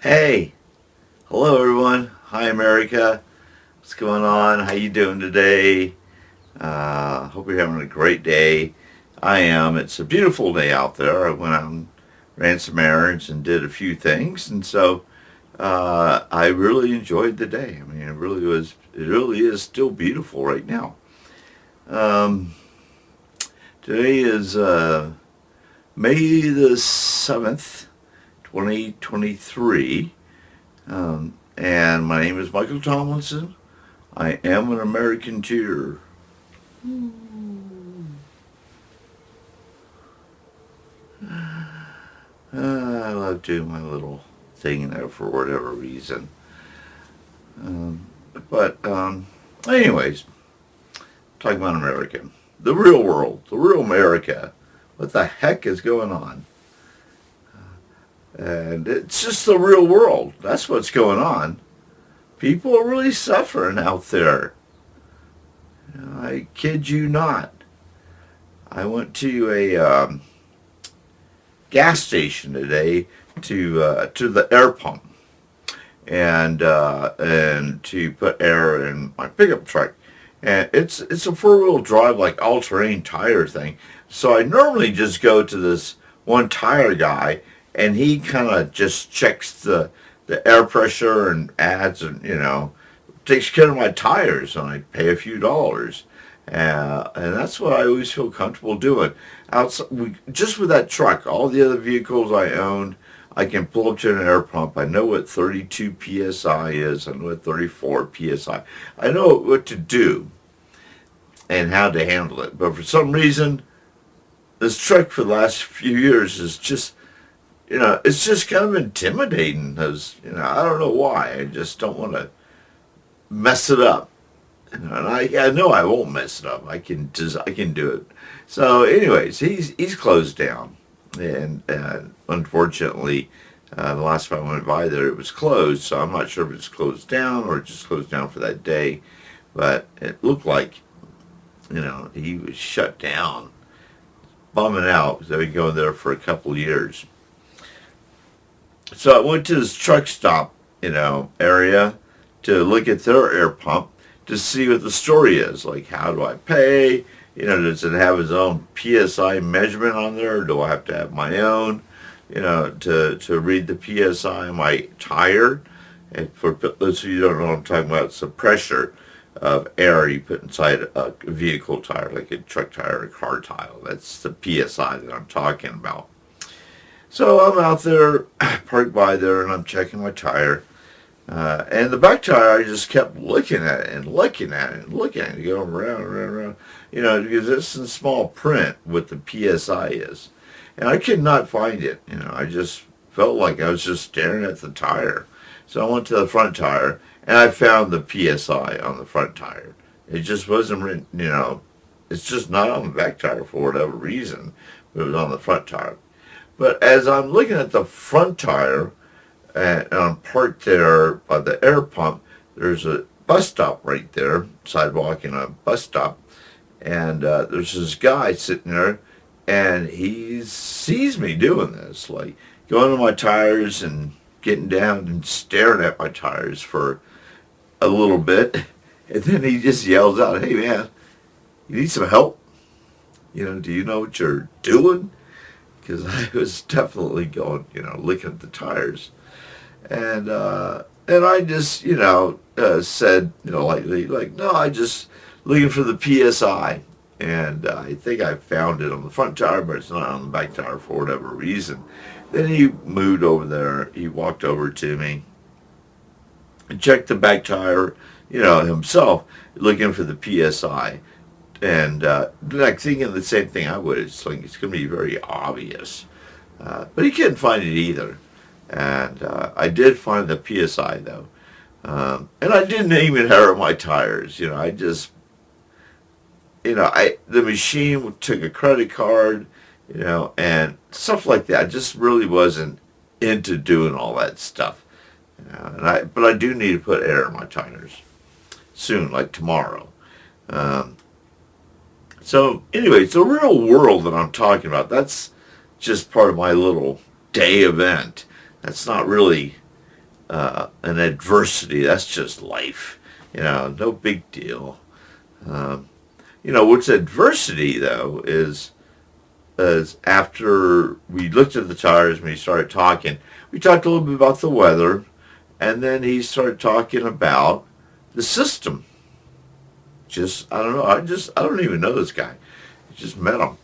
Hey, hello everyone. Hi America. What's going on? How you doing today? Hope you're having a great day. I am. It's a beautiful day out there. I went out and ran some errands and did a few things, and so I really enjoyed the day. I mean, it really was. It really is still beautiful right now. Um, Today is May the 7th, 2023. And my name is Michael Tomlinson. I am an Americanteer. I love doing my little thing there for whatever reason. Um, but anyways, talking about America. The real world, the real America. What the heck is going on? And it's just the real world. That's what's going on. People are really suffering out there. I kid you not. I went to a gas station today to the air pump and to put air in my pickup truck. And it's a four-wheel drive, like all-terrain tire thing. So I normally just go to this one tire guy, and he kind of just checks the air pressure and adds, and takes care of my tires, and I pay a few dollars. And that's what I always feel comfortable doing. Just with that truck, all the other vehicles I own, I can pull up to an air pump. I know what 32 psi is. I know what 34 psi. I know what to do and how to handle it. But for some reason, this truck for the last few years is just, it's just kind of intimidating. As I don't know why. I just don't want to mess it up. And I know I won't mess it up. I can do it. So, anyways, he's closed down, and unfortunately, the last time I went by there, it was closed. So I'm not sure if it's closed down or just closed down for that day. But it looked like, he was shut down, bumming out because I've been going there for a couple of years. So I went to this truck stop, area to look at their air pump to see what the story is. Like, how do I pay? Does it have its own PSI measurement on there, or do I have to have my own, to read the PSI on my tire? And for those of you who don't know what I'm talking about, it's the pressure of air you put inside a vehicle tire, like a truck tire or a car tire. That's the PSI that I'm talking about. So I'm out there, parked by there, and I'm checking my tire. And the back tire, I just kept looking at it and looking at it and looking at it, going around and around and around, because it's in small print what the PSI is. And I could not find it. I just felt like I was just staring at the tire. So I went to the front tire, and I found the PSI on the front tire. It just wasn't written, it's just not on the back tire for whatever reason, but it was on the front tire. But as I'm looking at the front tire, and I'm parked there by the air pump, there's a bus stop right there, sidewalk and a bus stop, and there's this guy sitting there, and he sees me doing this, like going to my tires and getting down and staring at my tires for a little bit, and then he just yells out, "Hey man, you need some help? Do you know what you're doing?" Because I was definitely going, looking at the tires. And I just, said, lightly, like, no, I just looking for the PSI. And I think I found it on the front tire, but it's not on the back tire for whatever reason. Then he moved over there. He walked over to me and checked the back tire, himself, looking for the PSI. And like thinking the same thing I would. It's like it's going to be very obvious. But he couldn't find it either. And I did find the PSI though. And I didn't even air my tires. I just, the machine took a credit card, and stuff like that. I just really wasn't into doing all that stuff. But I do need to put air in my tires soon, like tomorrow. So anyways, the real world that I'm talking about, that's just part of my little day event. That's not really and adversity. That's just life. No big deal. Um, what's adversity though is after we looked at the tires and we started talking, we talked a little bit about the weather, and then he started talking about the system. Just I don't know. I don't even know this guy. I just met him,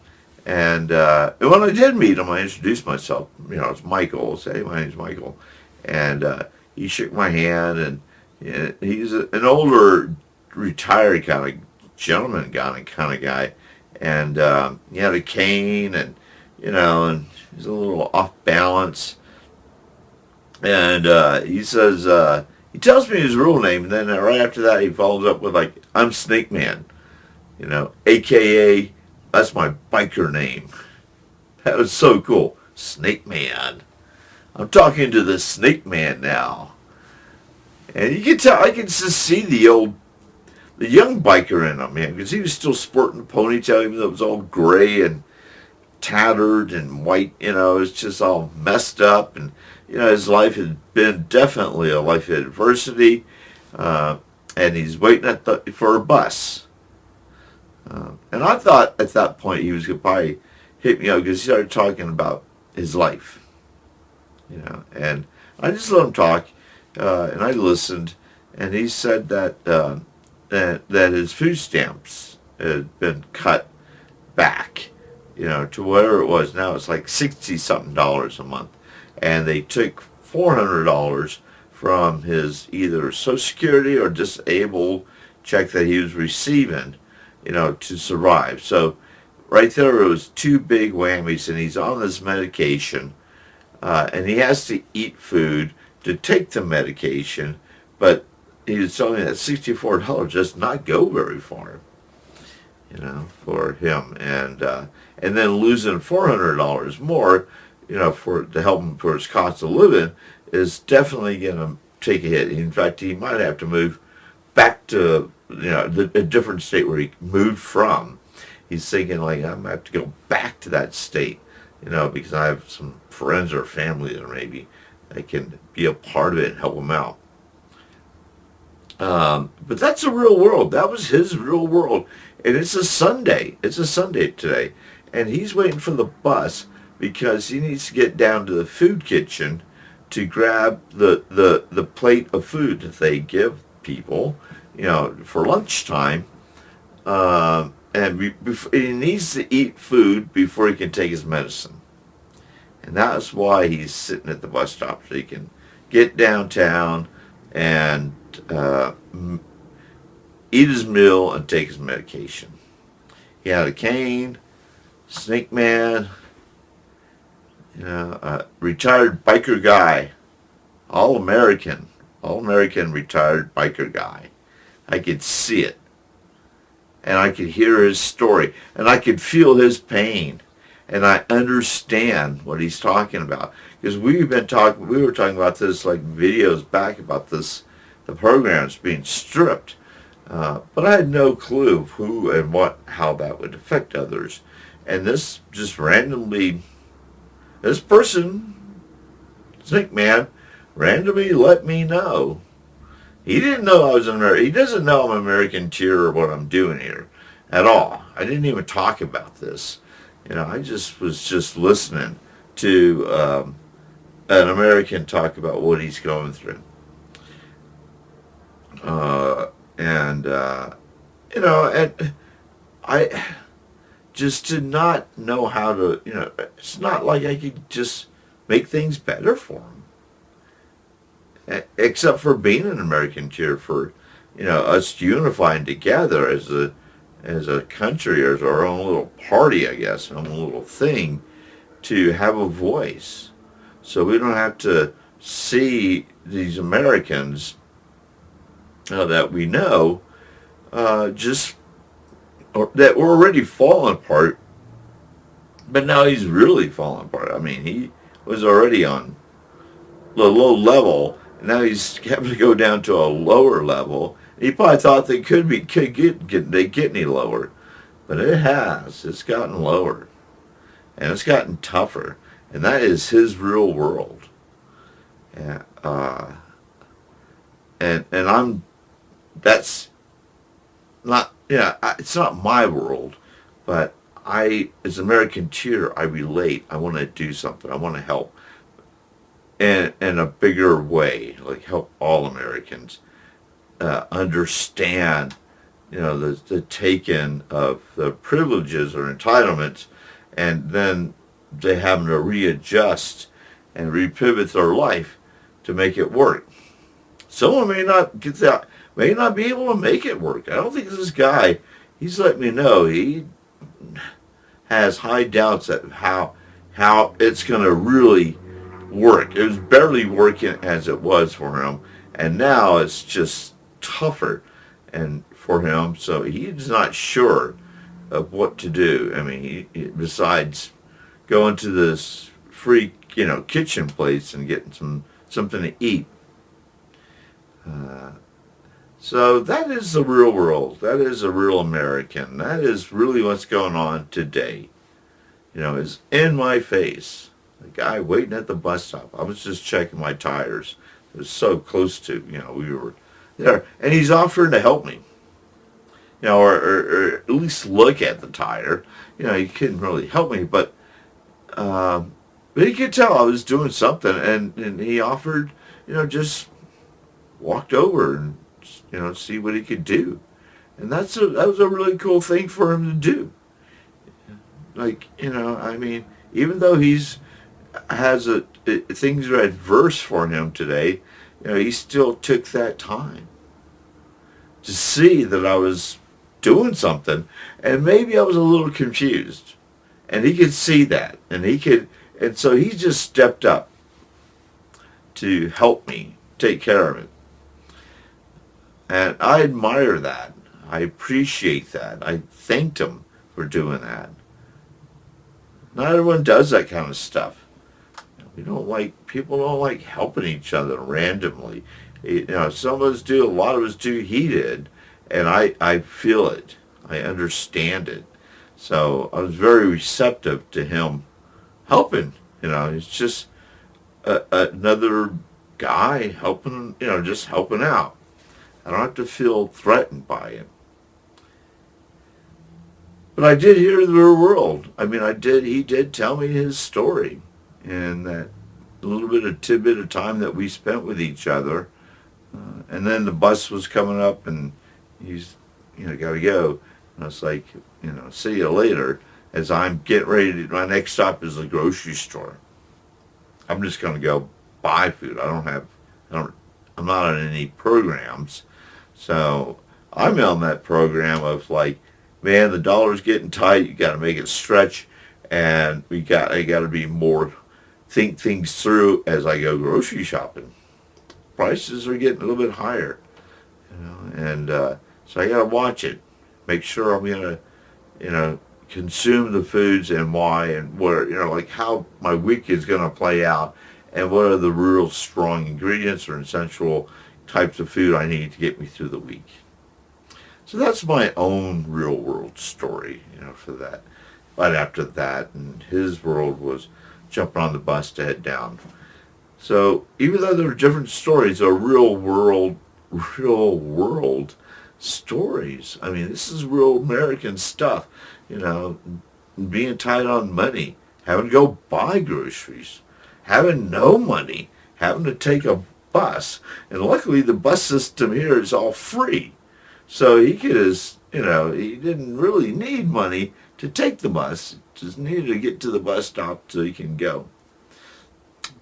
and when I did meet him, I introduced myself. It's Michael. Say, hey, my name's Michael, and he shook my hand, and he's an older, retired kind of gentleman kind of guy, and he had a cane, and and he's a little off balance, and he says he tells me his real name, and then right after that he follows up with like, "I'm Snake Man," AKA that's my biker name. That was so cool, Snake Man. I'm talking to the Snake Man now. And you can tell, I can just see the young biker in him, man, because he was still sporting a ponytail, even though it was all gray and tattered and white. It was just all messed up, and his life had been definitely a life of adversity, and he's waiting for a bus. And I thought at that point he was going to probably hit me up because he started talking about his life, and I just let him talk. And I listened, and he said that his food stamps had been cut back, to where it was now. It's like $60-something a month, and they took $400 from his either Social Security or disabled check that he was receiving, to survive. So right there, it was two big whammies, and he's on this medication, and he has to eat food to take the medication, but he was telling me that $64 does not go very far, for him, and then losing $400 more, to help him for his cost of living is definitely going to take a hit. In fact, he might have to move back to a different state where he moved from. He's thinking like, I'm going to have to go back to that state, because I have some friends or family there maybe that can be a part of it and help him out. But that's the real world. That was his real world. And it's a Sunday. It's a Sunday today. And he's waiting for the bus because he needs to get down to the food kitchen to grab the plate of food that they give people, for lunchtime. And he needs to eat food before he can take his medicine. And that's why he's sitting at the bus stop, so he can get downtown and eat his meal and take his medication. He had a cane, Snake Man, retired biker guy, all-American retired biker guy. I could see it, and I could hear his story, and I could feel his pain, and I understand what he's talking about, because we were talking about this like videos back about this, the programs being stripped, but I had no clue of who and how that would affect others, and this just randomly, this person, Snake Man, randomly let me know. He didn't know I was an American. He doesn't know I'm Americanteer or what I'm doing here at all. I didn't even talk about this. I just was listening to an American talk about what he's going through. And I just did not know how to, it's not like I could just make things better for him. Except for being an Americanteer, for us unifying together as a country, as our own little party, I guess, our own little thing, to have a voice, so we don't have to see these Americans that we know that we're already falling apart, but now he's really falling apart. I mean, he was already on the low level. Now he's having to go down to a lower level. He probably thought they could get any lower, but it has. It's gotten lower, and it's gotten tougher, and that is his real world. Yeah, and I'm that's not, it's not my world, but as an Americanteer, I relate. I want to do something. I want to help in a bigger way, like help all Americans understand, the taking of the privileges or entitlements, and then they having to readjust and repivot their life to make it work. Someone may not get that, may not be able to make it work. I don't think this guy, he's let me know he has high doubts at how it's going to really work. It was barely working as it was for him, and now it's just tougher and for him. So he's not sure of what to do. I mean, besides going to this free, kitchen place and getting something to eat. So that is the real world. That is a real American. That is really what's going on today. Is in my face. The guy waiting at the bus stop. I was just checking my tires. It was so close to, we were there. And he's offering to help me. Or at least look at the tire. He couldn't really help me, but he could tell I was doing something, and he offered, just walked over and, see what he could do. And that was a really cool thing for him to do. Like, I mean, even though things are adverse for him today, he still took that time to see that I was doing something, and maybe I was a little confused, and he could see that, and so he just stepped up to help me take care of it. And I admire that. I appreciate that. I thanked him for doing that. Not everyone does that kind of stuff. People don't like helping each other randomly. Some of us do, a lot of us do, he did, and I feel it. I understand it. So I was very receptive to him helping. It's just another guy helping, just helping out. I don't have to feel threatened by it. But I did hear the real world. I mean, he did tell me his story, and that little bit of tidbit of time that we spent with each other. And then the bus was coming up, and he's, got to go. And I was like, see you later. As I'm getting ready my next stop is the grocery store. I'm just going to go buy food. I'm not on any programs. So I'm on that program of like, man, the dollar's getting tight. You got to make it stretch, and I got to be more, think things through as I go grocery shopping. Prices are getting a little bit higher, and so I got to watch it, make sure I'm gonna, consume the foods and why and where, like how my week is gonna play out, and what are the real strong ingredients or essential types of food I need to get me through the week. So that's my own real world story, for that. Right after that, and his world was jumping on the bus to head down. So even though there are different stories, they're real world stories. I mean, this is real American stuff, being tight on money, having to go buy groceries, having no money, having to take a bus. And luckily the bus system here is all free. So he he didn't really need money to take the bus, just needed to get to the bus stop so he can go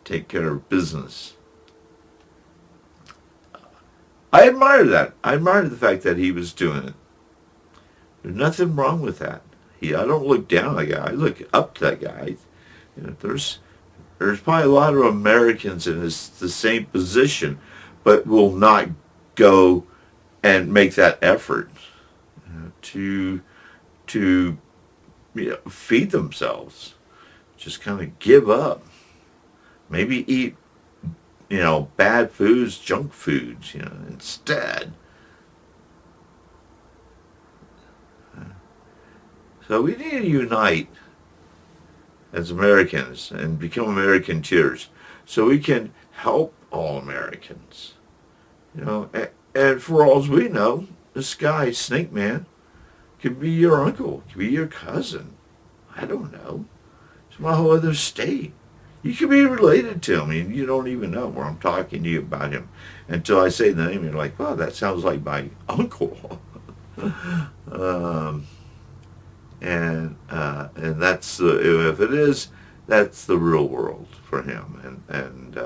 take care of business. I admire that. I admire the fact that he was doing it. There's nothing wrong with that. I don't look down on that guy. I look up to that guy. There's probably a lot of Americans in the same position, but will not go and make that effort to feed themselves. Just kind of give up. Maybe eat, bad foods, junk foods, instead. So we need to unite as Americans and become Americanteers so we can help all Americans. And for all we know, this guy, Snake Man, could be your uncle, could be your cousin. I don't know. It's from a whole other state. You could be related to him, and you don't even know where I'm talking to you about him until I say the name. You're like, "Wow, that sounds like my uncle." um, and that's if it is, that's the real world for him. And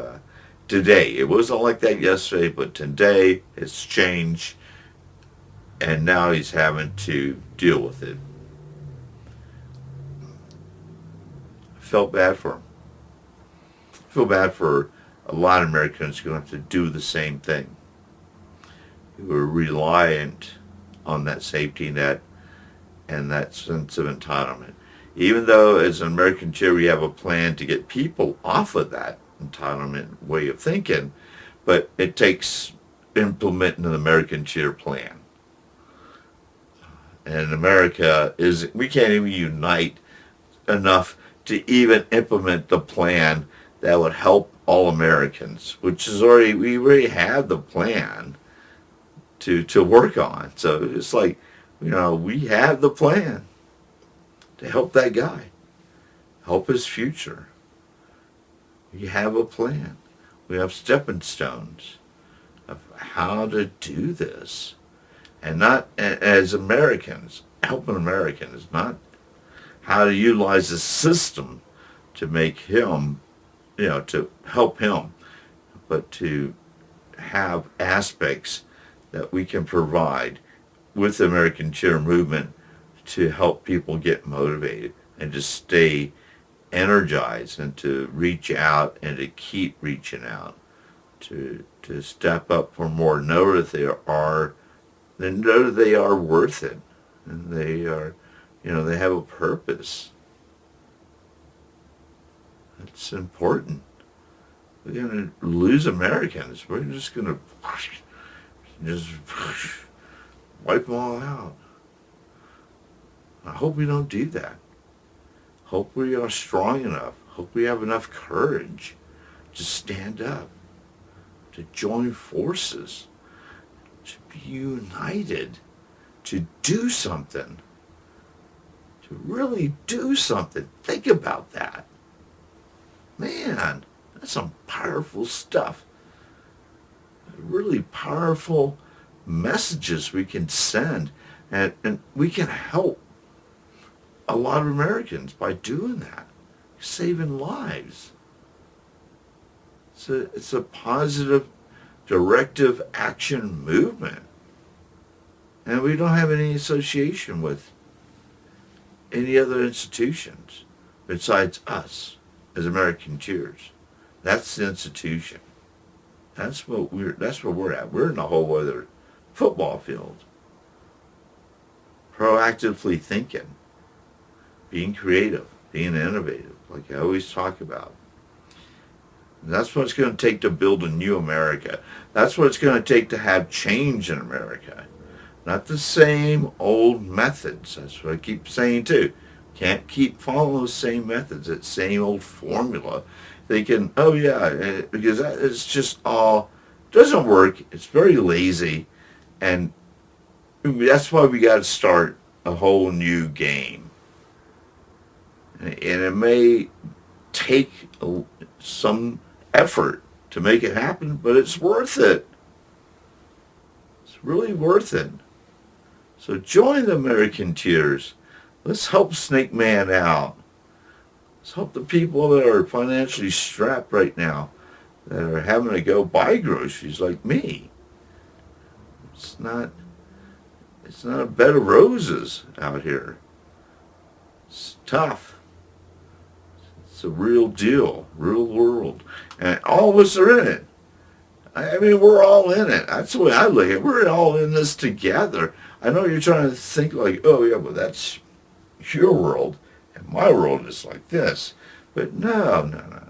today, it wasn't like that yesterday, but today it's changed, and now he's having to deal with it. I felt bad for him. I feel bad for a lot of Americans who are going to have to do the same thing, who are reliant on that safety net and that sense of entitlement. Even though as an Americanteer we have a plan to get people off of that entitlement way of thinking, but it takes implementing an Americanteer plan. And America we can't even unite enough to even implement the plan that would help all Americans, which is we already have the plan to work on. So it's like, we have the plan to help that guy, help his future. We have a plan. We have stepping stones of how to do this. And not as Americans, helping Americans, not how to utilize the system to make him, to help him, but to have aspects that we can provide with the Americanteer movement to help people get motivated and to stay energized and to reach out and to keep reaching out, to step up for more, know that they are worth it, and they are, they have a purpose. It's important. We're going to lose Americans. We're just going to just wipe them all out. I hope we don't do that. Hope we are strong enough. Hope we have enough courage to stand up, to join forces, to be united, to do something, to really do something. Think about that. Man, that's some powerful stuff. Really powerful messages we can send, and we can help a lot of Americans by doing that, saving lives. It's a positive directive action movement. And we don't have any association with any other institutions besides us as Americanteers. That's the institution. That's where we're at. We're in a whole other football field. Proactively thinking, being creative, being innovative, like I always talk about. And that's what it's going to take to build a new America. That's what it's going to take to have change in America. Not the same old methods. That's what I keep saying too. Can't keep following those same methods, that same old formula. Thinking, oh yeah, because it's just all, doesn't work. It's very lazy. And that's why we got to start a whole new game. And it may take some effort to make it happen, but it's worth it. It's really worth it. So join the Americanteers. Let's help Snake Man out. Let's help the people that are financially strapped right now, that are having to go buy groceries like me. It's not a bed of roses out here. It's tough. It's a real deal, real world. And all of us are in it. I mean, we're all in it. That's the way I look at it. We're all in this together. I know you're trying to think like, oh yeah, but that's your world, and my world is like this. But no.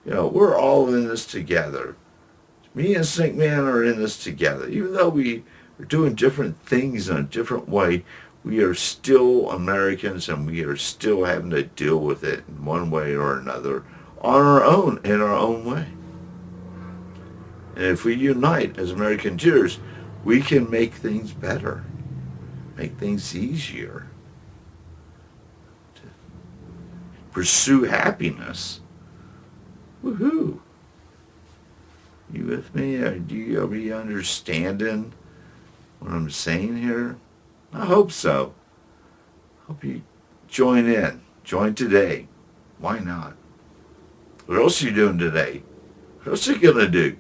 We're all in this together. Me and Snake Man are in this together. Even though we are doing different things in a different way, we are still Americans, and we are still having to deal with it in one way or another on our own, in our own way. And if we unite as Americanteers, we can make things better, make things easier, to pursue happiness. Woohoo! You with me? Are you understanding what I'm saying here? I hope so. Hope you join in. Join today. Why not? What else are you doing today? What else are you gonna do?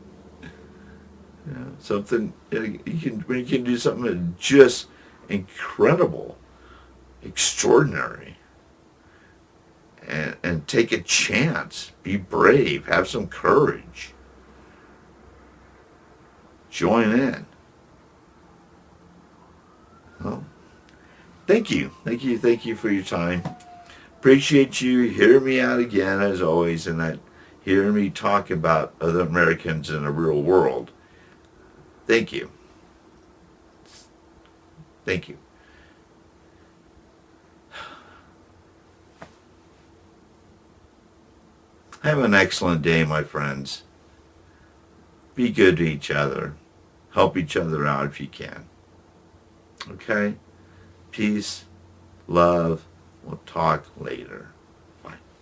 You know, something you can do something that's just incredible, extraordinary, and take a chance. Be brave. Have some courage. Join in. Well, thank you for your time. Appreciate you hearing me out again as always, and that hearing me talk about other Americans in the real world. Thank you. Thank you. Have an excellent day, my friends. Be good to each other. Help each other out if you can. Okay? Peace, love. We'll talk later.